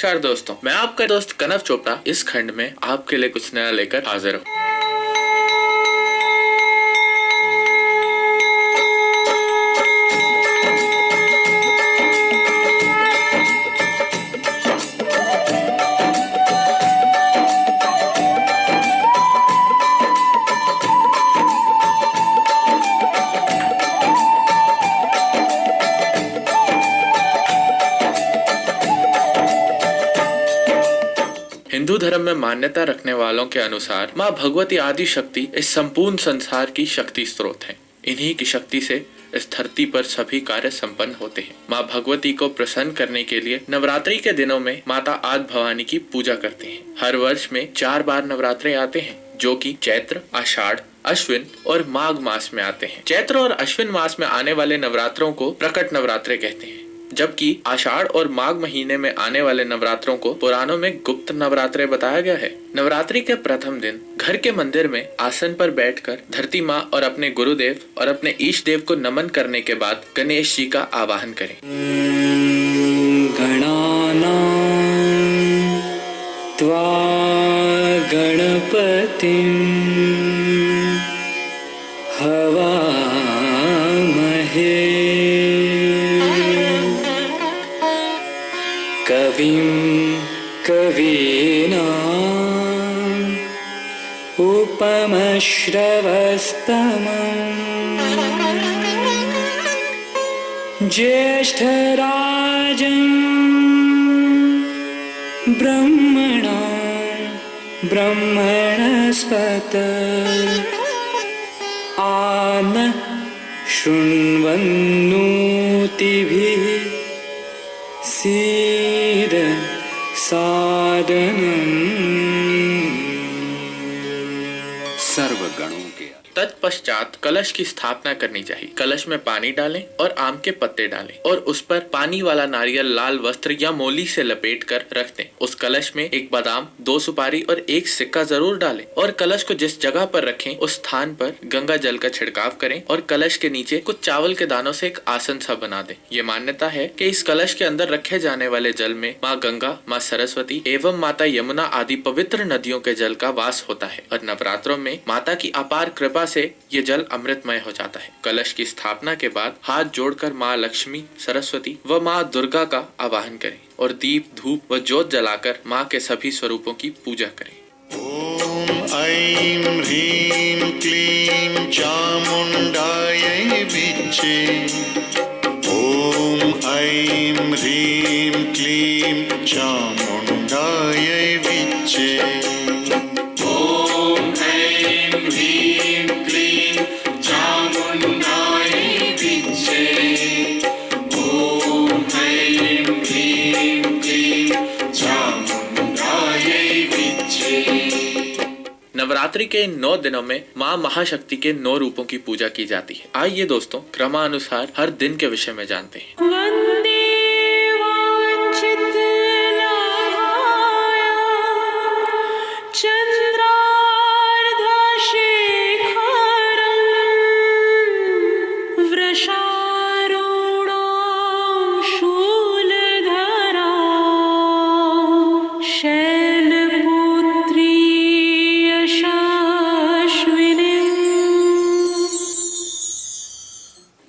नमस्कार दोस्तों, मैं आपका दोस्त कनव चोपड़ा इस खंड में आपके लिए कुछ नया लेकर हाजिर हूँ। हिंदू धर्म में मान्यता रखने वालों के अनुसार माँ भगवती आदि शक्ति इस संपूर्ण संसार की शक्ति स्रोत है। इन्हीं की शक्ति से इस धरती पर सभी कार्य संपन्न होते हैं। माँ भगवती को प्रसन्न करने के लिए नवरात्रि के दिनों में माता आदि भवानी की पूजा करते हैं। हर वर्ष में 4 बार नवरात्रे आते हैं, जो कि चैत्र, आषाढ़, अश्विन और माघ मास में आते हैं। चैत्र और अश्विन मास में आने वाले नवरात्रों को प्रकट नवरात्रे कहते हैं, जबकि आषाढ़ और माघ महीने में आने वाले नवरात्रों को पुराणों में गुप्त नवरात्रे बताया गया है। नवरात्रि के प्रथम दिन घर के मंदिर में आसन पर बैठकर धरती माँ और अपने गुरुदेव और अपने ईश देव को नमन करने के बाद गणेश जी का आवाहन करें। गणानां त्वा गणपतिं हवामहे कविं कवीनाम् उपमश्रवस्तमम् ज्येष्ठराजं ब्रह्मणस्पत आन शृण्वन्नोतिभिः सीद सादनम्। सर्वगणों के तत्पश्चात कलश की स्थापना करनी चाहिए। कलश में पानी डालें और आम के पत्ते डालें और उस पर पानी वाला नारियल लाल वस्त्र या मोली से लपेट कर रख दें। उस कलश में 1 बादाम, 2 सुपारी और 1 सिक्का जरूर डालें और कलश को जिस जगह पर रखें उस स्थान पर गंगा जल का छिड़काव करें और कलश के नीचे कुछ चावल के दानों से एक आसन सा बना दें। ये मान्यता है कि इस कलश के अंदर रखे जाने वाले जल में माँ गंगा, माँ सरस्वती एवं माता यमुना आदि पवित्र नदियों के जल का वास होता है और नवरात्रों में माता की अपार कृपा से ये जल अमृतमय हो जाता है। कलश की स्थापना के बाद हाथ जोड़कर माँ लक्ष्मी, सरस्वती व माँ दुर्गा का आवाहन करें और दीप, धूप व ज्योत जलाकर माँ के सभी स्वरूपों की पूजा करें। ओम ऐं ह्रीं क्लीं चामुण्डायै विच्चे। ओम ऐं ह्रीं क्लीं चामुण्डायै विच्चे। नवरात्रि के इन 9 दिनों में माँ महाशक्ति के 9 रूपों की पूजा की जाती है। आइए दोस्तों, क्रमानुसार हर दिन के विषय में जानते हैं।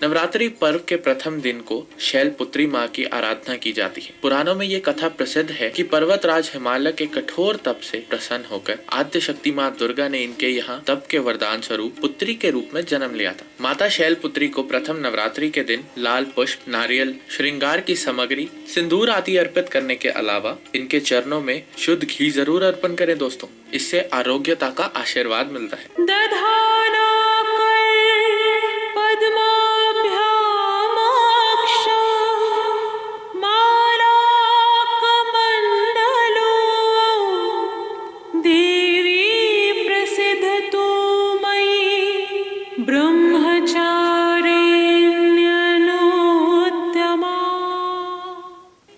नवरात्रि पर्व के प्रथम दिन को शैलपुत्री माँ की आराधना की जाती है। पुराणों में ये कथा प्रसिद्ध है कि पर्वतराज हिमालय के कठोर तप से प्रसन्न होकर आद्य शक्ति माँ दुर्गा ने इनके यहाँ तप के वरदान स्वरूप पुत्री के रूप में जन्म लिया था। माता शैलपुत्री को प्रथम नवरात्रि के दिन लाल पुष्प, नारियल, श्रृंगार की सामग्री, सिंदूर आदि अर्पित करने के अलावा इनके चरणों में शुद्ध घी जरूर अर्पण करें दोस्तों। इससे आरोग्यता का आशीर्वाद मिलता है।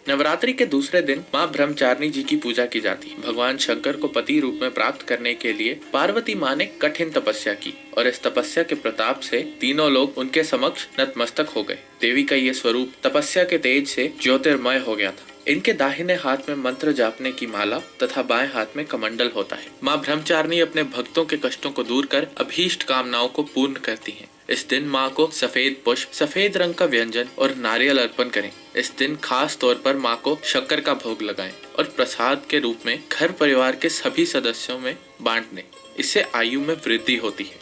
नवरात्रि के दूसरे दिन माँ ब्रह्मचारिणी जी की पूजा की जाती है। भगवान शंकर को पति रूप में प्राप्त करने के लिए पार्वती माँ ने कठिन तपस्या की और इस तपस्या के प्रताप से तीनों लोग उनके समक्ष नतमस्तक हो गए। देवी का ये स्वरूप तपस्या के तेज से ज्योतिर्मय हो गया था। इनके दाहिने हाथ में मंत्र जापने की माला तथा बाएं हाथ में कमंडल होता है। माँ ब्रह्मचारिणी अपने भक्तों के कष्टों को दूर कर अभीष्ट कामनाओं को पूर्ण करती हैं। इस दिन माँ को सफेद पुष्प, सफेद रंग का व्यंजन और नारियल अर्पण करें। इस दिन खास तौर पर माँ को शक्कर का भोग लगाएं और प्रसाद के रूप में घर परिवार के सभी सदस्यों में बांट दें। इससे आयु में वृद्धि होती है।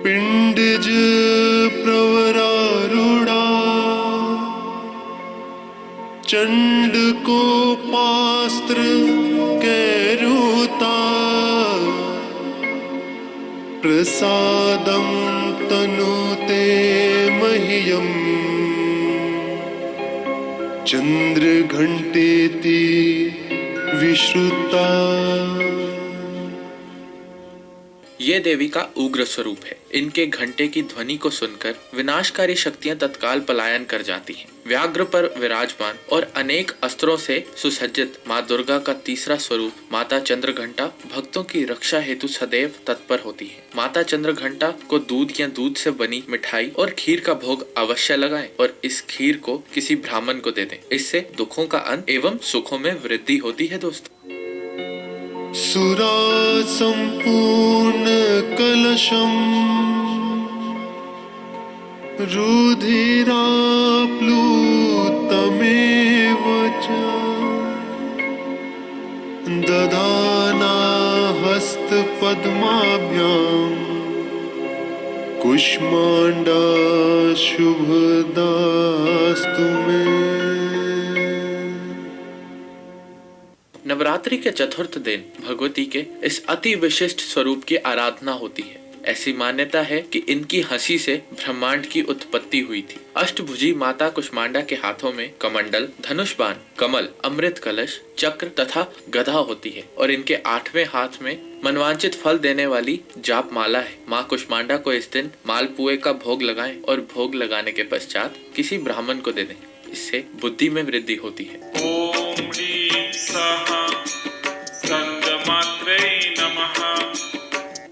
पिंडज प्रवरारूढ़ा चंड को पास्त्र कैरूता प्रसादं तनुते मह्यम चंद्रघंटेति विश्रुता। ये देवी का उग्र स्वरूप है। इनके घंटे की ध्वनि को सुनकर विनाशकारी शक्तियां तत्काल पलायन कर जाती हैं। व्याघ्र पर विराजमान और अनेक अस्त्रों से सुसज्जित माँ दुर्गा का तीसरा स्वरूप माता चंद्रघंटा भक्तों की रक्षा हेतु सदैव तत्पर होती है। माता चंद्रघंटा को दूध या दूध से बनी मिठाई और खीर का भोग अवश्य लगाएं और इस खीर को किसी ब्राह्मण को दे दें। इससे दुखों का अंत एवं सुखों में वृद्धि होती है। दोस्तों, सुरा संपूर्ण कलशम रुधिराप्लुतमेव च दधाना हस्तपद्माभ्यां कुष्मांडा शुभदास्तु मे। नवरात्रि के चतुर्थ दिन भगवती के इस अति विशिष्ट स्वरूप की आराधना होती है। ऐसी मान्यता है कि इनकी हंसी से ब्रह्मांड की उत्पत्ति हुई थी। अष्टभुजी माता कुष्मांडा के हाथों में कमंडल, धनुष बाण, कमल, अमृत कलश, चक्र तथा गदा होती है और इनके 8वें हाथ में मनवांचित फल देने वाली जाप माला है। माँ कुष्मांडा को इस दिन मालपुए का भोग लगाएं और भोग लगाने के पश्चात किसी ब्राह्मण को दे दें। इससे बुद्धि में वृद्धि होती है। ओम ह्रीं स्वाहा स्कंदमात्रे नमः।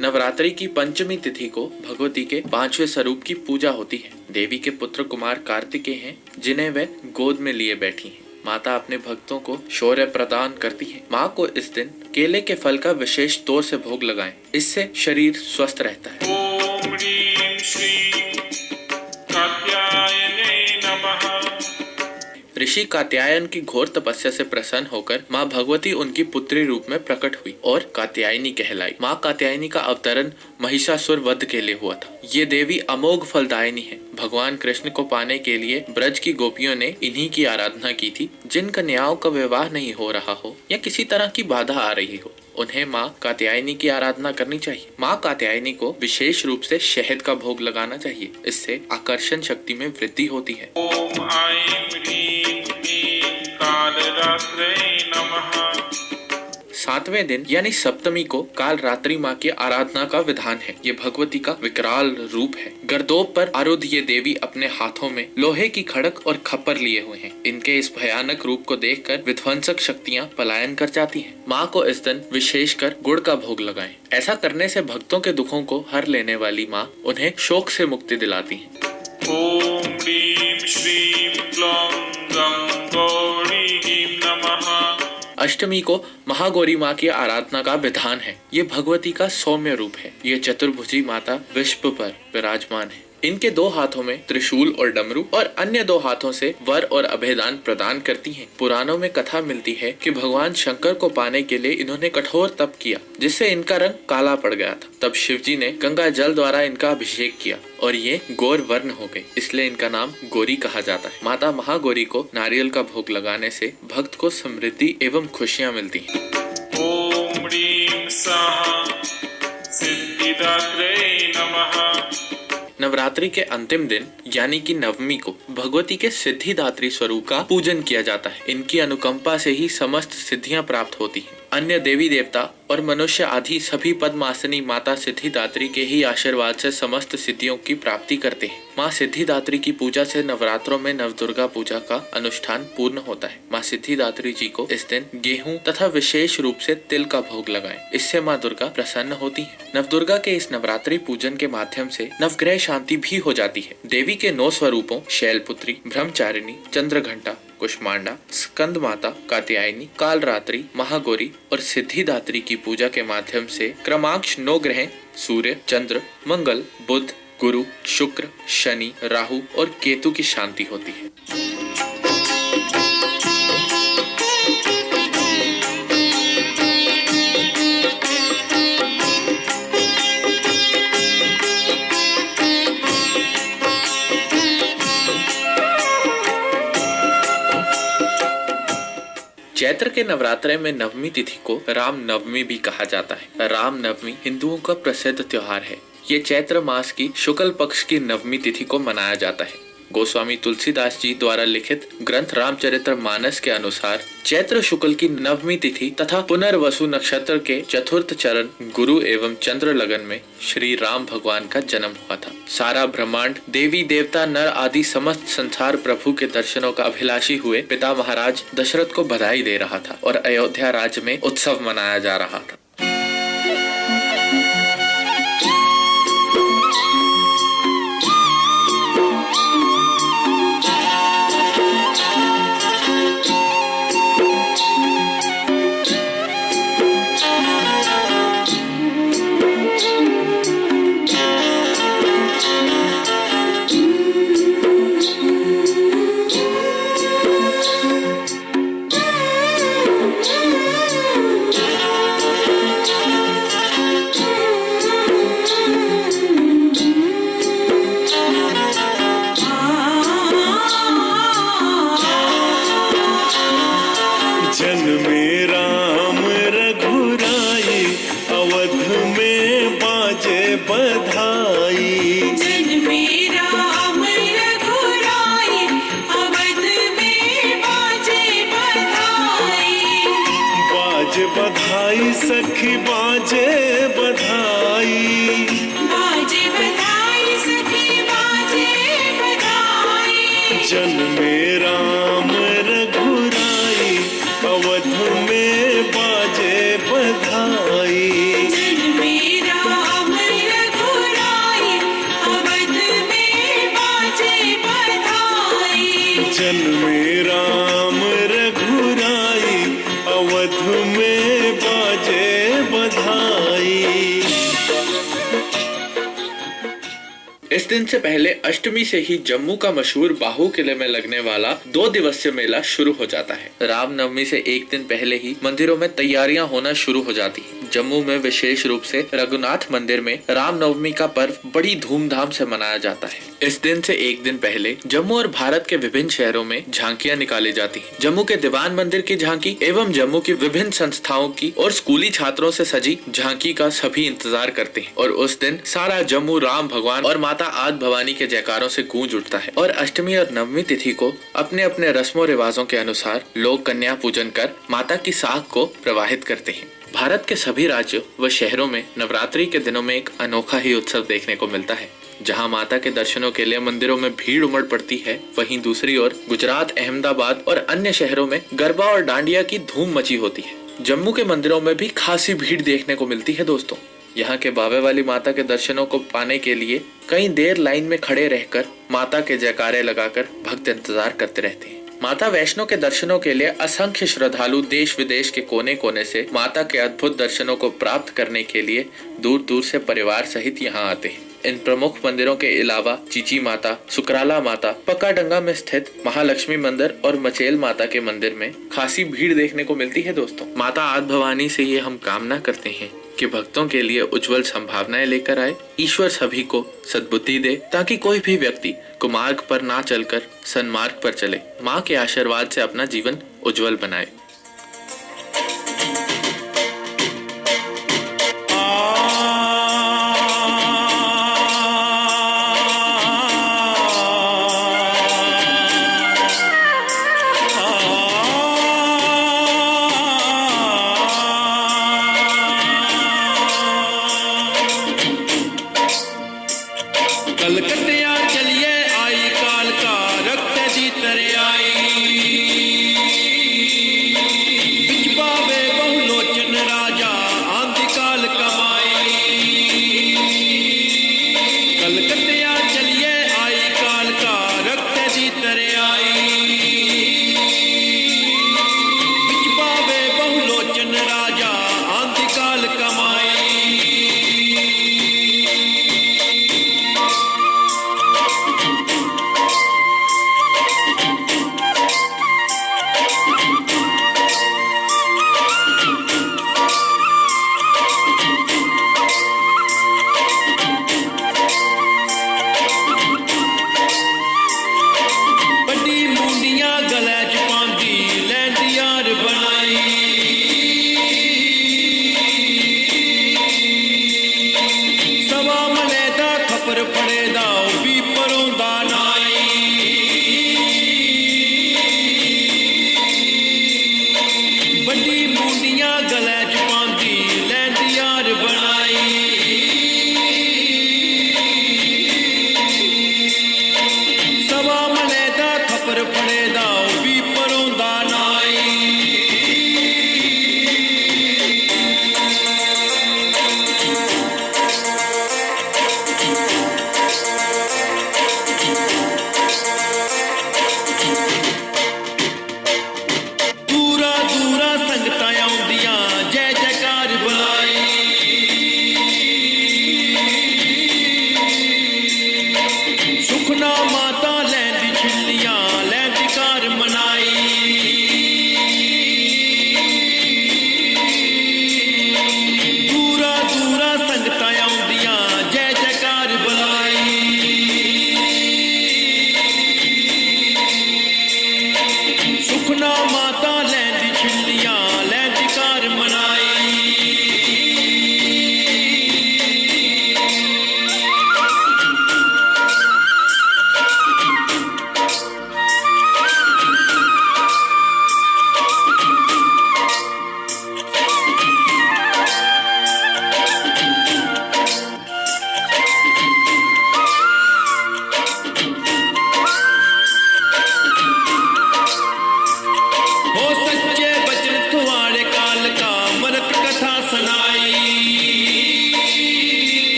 नवरात्रि की पंचमी तिथि को भगवती के 5वें स्वरूप की पूजा होती है। देवी के पुत्र कुमार कार्तिकेय हैं, जिन्हें वे गोद में लिए बैठी हैं। माता अपने भक्तों को शौर्य प्रदान करती है। माँ को इस दिन केले के फल का विशेष तौर से भोग लगाएं। इससे शरीर स्वस्थ रहता है। ओम ह्रीं श्रीं कात्यायने नमः। ऋषि कात्यायन की घोर तपस्या से प्रसन्न होकर माँ भगवती उनकी पुत्री रूप में प्रकट हुई और कात्यायनी कहलाई। माँ कात्यायनी का अवतरण महिषासुर वध के लिए हुआ था। ये देवी अमोघ फलदायिनी है। भगवान कृष्ण को पाने के लिए ब्रज की गोपियों ने इन्हीं की आराधना की थी। जिन कन्याओं का विवाह नहीं हो रहा हो या किसी तरह की बाधा आ रही हो, उन्हें माँ कात्यायनी की आराधना करनी चाहिए। माँ कात्यायनी को विशेष रूप से शहद का भोग लगाना चाहिए। इससे आकर्षण शक्ति में वृद्धि होती है। ओम ऐं ह्रीं क्लीं कालरात्रे नमः। 7वें दिन यानी सप्तमी को काल रात्रि माँ की आराधना का विधान है। ये भगवती का विकराल रूप है। गर्दोप पर आरूढ़ ये देवी अपने हाथों में लोहे की खड़क और खप्पर लिए हुए हैं। इनके इस भयानक रूप को देखकर विध्वंसक शक्तियाँ पलायन कर जाती हैं। माँ को इस दिन विशेषकर गुड़ का भोग लगाएं। ऐसा करने से भक्तों के दुखों को हर लेने वाली माँ उन्हें शोक से मुक्ति दिलाती है। ओम ह्रीं श्रीं क्लौं गं गौरी नमः। अष्टमी को महागौरी माँ की आराधना का विधान है। ये भगवती का सौम्य रूप है। ये चतुर्भुजी माता विश्व पर विराजमान है। इनके 2 हाथों में त्रिशूल और डमरू और अन्य 2 हाथों से वर और अभयदान प्रदान करती हैं। पुराणों में कथा मिलती है कि भगवान शंकर को पाने के लिए इन्होंने कठोर तप किया, जिससे इनका रंग काला पड़ गया था। तब शिवजी ने गंगा जल द्वारा इनका अभिषेक किया और ये गौर वर्ण हो गए, इसलिए इनका नाम गौरी कहा जाता है। माता महागौरी को नारियल का भोग लगाने से भक्त को समृद्धि एवं खुशियाँ मिलती हैं। ओम ह्रीं स्वाहा सिद्धिदात्रे नमः। नवरात्रि के अंतिम दिन यानी कि नवमी को भगवती के सिद्धिदात्री स्वरूप का पूजन किया जाता है। इनकी अनुकंपा से ही समस्त सिद्धियां प्राप्त होती हैं। अन्य देवी देवता और मनुष्य आदि सभी पद्मासनी माता सिद्धिदात्री के ही आशीर्वाद से समस्त सिद्धियों की प्राप्ति करते हैं। माँ सिद्धिदात्री की पूजा से नवरात्रों में नवदुर्गा पूजा का अनुष्ठान पूर्ण होता है। माँ सिद्धिदात्री जी को इस दिन गेहूं तथा विशेष रूप से तिल का भोग लगाएं। इससे माँ दुर्गा प्रसन्न होती है। नवदुर्गा के इस नवरात्रि पूजन के माध्यम से नवग्रह शांति भी हो जाती है। देवी के 9 स्वरूपों शैलपुत्री, ब्रह्मचारिणी, चंद्रघंटा, कुष्मांडा, स्कंद माता, कात्यायनी, कालरात्रि, महागौरी और सिद्धिदात्री की पूजा के माध्यम से क्रमांश 9 ग्रह सूर्य, चंद्र, मंगल, बुध, गुरु, शुक्र, शनि, राहु और केतु की शांति होती है। चैत्र के नवरात्रे में नवमी तिथि को राम नवमी भी कहा जाता है। राम नवमी हिंदुओं का प्रसिद्ध त्योहार है। ये चैत्र मास की शुक्ल पक्ष की नवमी तिथि को मनाया जाता है। गोस्वामी तुलसीदास जी द्वारा लिखित ग्रंथ रामचरित्र मानस के अनुसार चैत्र शुक्ल की नवमी तिथि तथा पुनर्वसु नक्षत्र के चतुर्थ चरण गुरु एवं चंद्र लगन में श्री राम भगवान का जन्म हुआ था। सारा ब्रह्मांड, देवी देवता, नर आदि समस्त संसार प्रभु के दर्शनों का अभिलाषी हुए पिता महाराज दशरथ को बधाई दे रहा था और अयोध्या राज्य में उत्सव मनाया जा रहा था। जन्मे राम रघुराई, अवध में बाजे बधाई। जन्मे राम रघुराई, अवध में बाजे बधाई। बाजे बधाई सखी बाजे बधाई। बाजे बधाई सखी बाजे बधाई। जन्मे राम रघुराई, अवध में बाजे बधाई। जन्मे राम रघुराई, अवध में बाजे बधाई। जन्मे राम रघुराई, अवध में बाजे बधाई। इस दिन से पहले अष्टमी से ही जम्मू का मशहूर बाहू किले में लगने वाला 2 दिवसीय मेला शुरू हो जाता है। रामनवमी से एक दिन पहले ही मंदिरों में तैयारियां होना शुरू हो जाती हैं। जम्मू में विशेष रूप से रघुनाथ मंदिर में रामनवमी का पर्व बड़ी धूमधाम से मनाया जाता है। इस दिन से एक दिन पहले जम्मू और भारत के विभिन्न शहरों में झांकियां निकाली जाती हैं। जम्मू के दीवान मंदिर की झांकी एवं जम्मू की विभिन्न संस्थाओं की और स्कूली छात्रों से सजी झांकी का सभी इंतजार करते हैं और उस दिन सारा जम्मू राम भगवान और माता आद भवानी के जयकारों से गूंज उठता है। और अष्टमी और नवमी तिथि को अपने अपने रस्मों रिवाजों के अनुसार लोग कन्या पूजन कर माता की साख को प्रवाहित करते हैं। भारत के सभी राज्यों व शहरों में नवरात्रि के दिनों में एक अनोखा ही उत्सव देखने को मिलता है। जहां माता के दर्शनों के लिए मंदिरों में भीड़ उमड़ पड़ती है, वहीं दूसरी ओर गुजरात, अहमदाबाद और अन्य शहरों में गरबा और डांडिया की धूम मची होती है। जम्मू के मंदिरों में भी खासी भीड़ देखने को मिलती है दोस्तों। यहाँ के बावे वाली माता के दर्शनों को पाने के लिए कई देर लाइन में खड़े रहकर माता के जयकारे लगाकर भक्त इंतजार करते रहते हैं। माता वैष्णो के दर्शनों के लिए असंख्य श्रद्धालु देश विदेश के कोने कोने से माता के अद्भुत दर्शनों को प्राप्त करने के लिए दूर दूर से परिवार सहित यहाँ आते हैं। इन प्रमुख मंदिरों के अलावा चीची माता, सुकराला माता, पक्काडंगा में स्थित महालक्ष्मी मंदिर और मचेल माता के मंदिर में खासी भीड़ देखने को मिलती है दोस्तों। माता आद भवानी से ये हम कामना करते हैं कि भक्तों के लिए उज्जवल संभावनाएं लेकर आए। ईश्वर सभी को सद्बुद्धि दे ताकि कोई भी व्यक्ति कुमार्ग पर ना चलकर सन्मार्ग पर चले। माँ के आशीर्वाद से अपना जीवन उज्जवल बनाए। कलकतिया चलिए आई काल का रक्त दी तरे आई।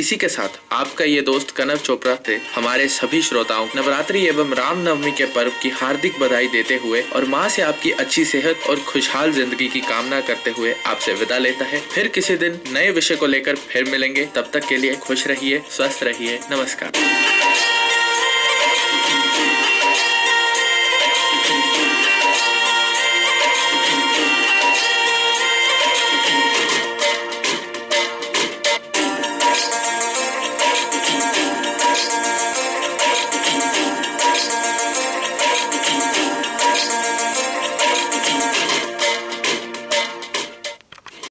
इसी के साथ आपका ये दोस्त कनव चोपड़ा से हमारे सभी श्रोताओं नवरात्रि एवं रामनवमी के पर्व की हार्दिक बधाई देते हुए और माँ से आपकी अच्छी सेहत और खुशहाल जिंदगी की कामना करते हुए आपसे विदा लेता है। फिर किसी दिन नए विषय को लेकर फिर मिलेंगे। तब तक के लिए खुश रहिए, स्वस्थ रहिए। नमस्कार।